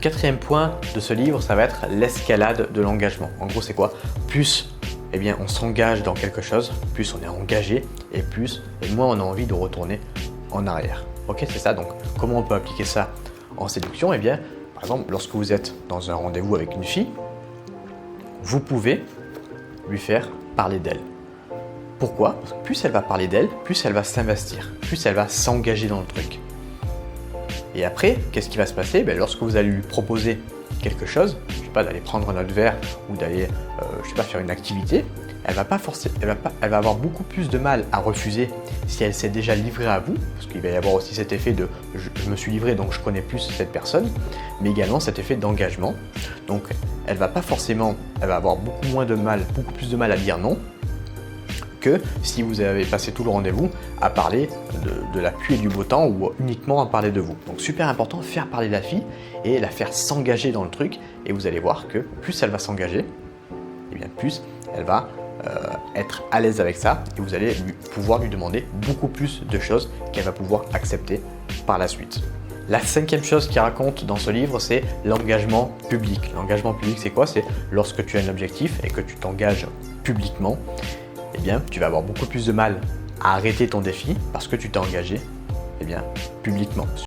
Quatrième point de ce livre, ça va être l'escalade de l'engagement. En gros, c'est quoi? Plus on s'engage dans quelque chose, plus on est engagé et moins on a envie de retourner en arrière. Ok, c'est ça. Donc, comment on peut appliquer ça en séduction? Par exemple, lorsque vous êtes dans un rendez-vous avec une fille, vous pouvez lui faire parler d'elle. Pourquoi? Parce que plus elle va parler d'elle, plus elle va s'investir, plus elle va s'engager dans le truc. Et après, qu'est-ce qui va se passer? Lorsque vous allez lui proposer quelque chose, je sais pas, d'aller prendre un autre verre ou d'aller, faire une activité, elle va avoir beaucoup plus de mal à refuser si elle s'est déjà livrée à vous, parce qu'il va y avoir aussi cet effet de je me suis livré donc je connais plus cette personne, mais également cet effet d'engagement. Donc elle va avoir beaucoup plus de mal à dire non que si vous avez passé tout le rendez-vous à parler de la pluie et du beau temps ou uniquement à parler de vous. Donc super important, faire parler la fille et la faire s'engager dans le truc, et vous allez voir que plus elle va s'engager, plus elle va être à l'aise avec ça, et vous allez pouvoir lui demander beaucoup plus de choses qu'elle va pouvoir accepter par la suite. La cinquième chose qu'il raconte dans ce livre, c'est l'engagement public. L'engagement public, c'est quoi? C'est lorsque tu as un objectif et que tu t'engages publiquement, tu vas avoir beaucoup plus de mal à arrêter ton défi parce que tu t'es engagé publiquement.